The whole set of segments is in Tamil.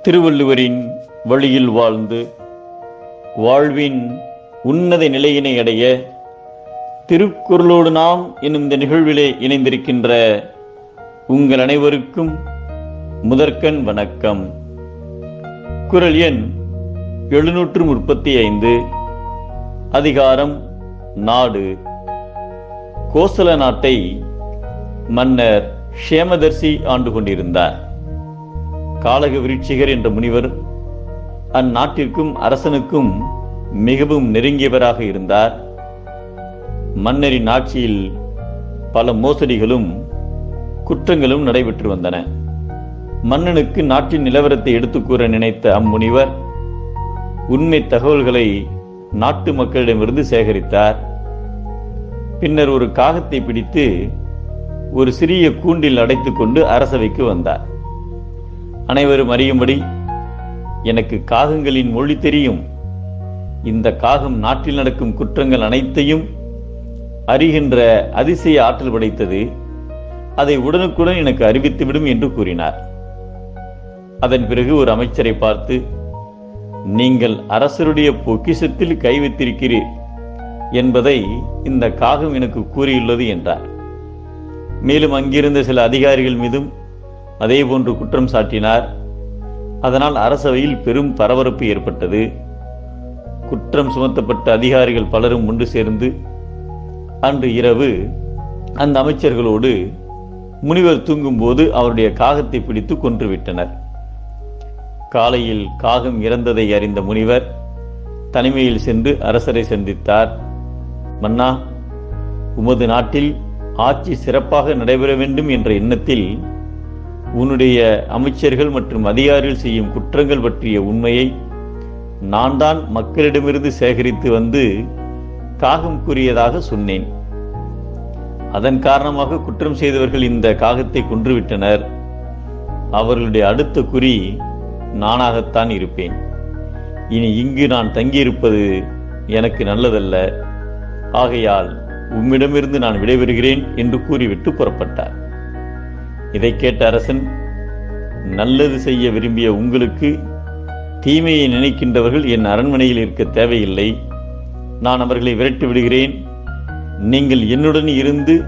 திருவள்ளுவரின் வழியில் வாழ்ந்து வாழ்வின் உன்னத நிலையினை அடைய திருக்குறளோடு நாம் என்னும் இந்த நிகழ்விலே இணைந்திருக்கின்ற உங்கள் அனைவருக்கும் முதற்கண் வணக்கம். குறள் எண் 735. அதிகாரம் நாடு. கோசல நாட்டை மன்னர் க்ஷேமதர்சி ஆண்டு கொண்டிருந்தார். காலக விருட்சிகர் என்ற முனிவர் அந்நாட்டிற்கும் அரசனுக்கும் மிகவும் நெருங்கியவராக இருந்தார். மன்னரின் ஆட்சியில் பல மோசடிகளும் குற்றங்களும் நடைபெற்று வந்தன. மன்னனுக்கு நாட்டின் நிலவரத்தை எடுத்துக் கூற நினைத்த அம்முனிவர் உண்மை தகவல்களை நாட்டு மக்களிடமிருந்து சேகரித்தார். பின்னர் ஒரு காகத்தை பிடித்து ஒரு சிறிய கூண்டில் அடைத்துக் கொண்டு அரசவைக்கு வந்தார். அனைவரும் அறியும்படி, எனக்கு காகங்களின் மொழி தெரியும். இந்த காகம் நாட்டில் நடக்கும் குற்றங்கள் அனைத்தையும் அறிகின்ற அதிசய ஆற்றல் படைத்தது. அதை உடனுக்குடன் எனக்கு அறிவித்துவிடும் என்று கூறினார். அதன் பிறகு ஒரு அமைச்சரை பார்த்து, நீங்கள் அரசருடைய பொக்கிஷத்தில் கை வைத்திருக்கிறீர் என்பதை இந்த காகம் எனக்கு கூறியுள்ளது என்றார். மேலும் அங்கிருந்த சில அதிகாரிகள் மீதும் அதே போன்று குற்றம் சாட்டினார். அதனால் அரசவையில் பெரும் பரபரப்பு ஏற்பட்டது. குற்றம் சுமத்தப்பட்ட அதிகாரிகள் பலரும் ஒன்று சேர்ந்து அன்று இரவு அந்த அமைச்சர்களோடு முனிவர் தூங்கும் போது அவருடைய காகத்தை பிடித்து கொன்றுவிட்டனர். காலையில் காகம் இறந்ததை அறிந்த முனிவர் தனிமையில் சென்று அரசரை சந்தித்தார். மன்னா, உமது நாட்டில் ஆட்சி சிறப்பாக நடைபெற வேண்டும் என்ற எண்ணத்தில் உன்னுடைய அமைச்சர்கள் மற்றும் அதிகாரிகள் செய்யும் குற்றங்கள் பற்றிய உண்மையை நான் தான் மக்களிடமிருந்து சேகரித்து வந்து காகம் கூறியதாக சொன்னேன். அதன் காரணமாக குற்றம் செய்தவர்கள் இந்த காகத்தை கொன்றுவிட்டனர். அவர்களுடைய அடுத்த குறி நானாகத்தான் இருப்பேன். இனி இங்கு நான் தங்கியிருப்பது எனக்கு நல்லதல்ல. ஆகையால் உம்மிடமிருந்து நான் விடைபெறுகிறேன் என்று கூறிவிட்டு புறப்பட்டார். இதை கேட்ட அரசன், நல்லது செய்ய விரும்பிய உங்களுக்கு தீமையை நினைக்கின்றவர்கள் என் அரண்மனையில் இருக்க தேவையில்லை. நான் அவர்களை விரட்டி விடுகிறேன். நீங்கள் என்னுடன் இருந்து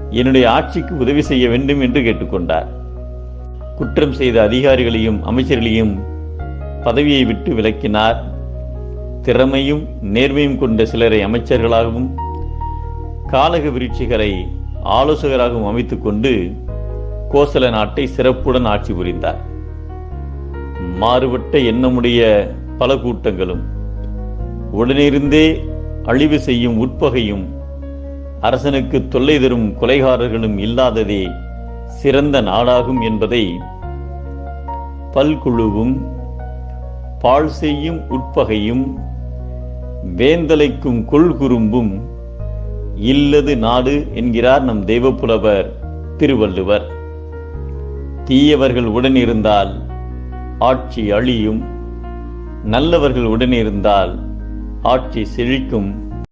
என்னுடைய ஆட்சிக்கு உதவி செய்ய வேண்டும் என்று கேட்டுக்கொண்டார். குற்றம் செய்த அதிகாரிகளையும் அமைச்சர்களையும் பதவியை விட்டு விலக்கினார். திறமையும் நேர்மையும் கொண்ட சிலரை அமைச்சர்களாகவும் காலக விருட்சிகரை ஆலோசகராகவும் அமைத்துக் கொண்டு கோசல நாட்டை சிறப்புடன் ஆட்சி புரிந்தார். மாறுபட்ட எண்ணமுடைய பல கூட்டங்களும் உடனிருந்தே அழிவு செய்யும் உட்பகையும் அரசனுக்கு தொல்லை தரும் கொலைகாரர்களும் இல்லாததே சிறந்த நாடாகும் என்பதை பல்குழுவும் பாழ் செய்யும் உட்பகையும் வேந்தலைக்கும் கொள்குறும்பும் இல்லது நாடு என்கிறார் நம் தெய்வப்புலவர் திருவள்ளுவர். தீயவர்கள் உடனிருந்தால் ஆட்சி அழியும், நல்லவர்கள் உடனிருந்தால் ஆட்சி செழிக்கும்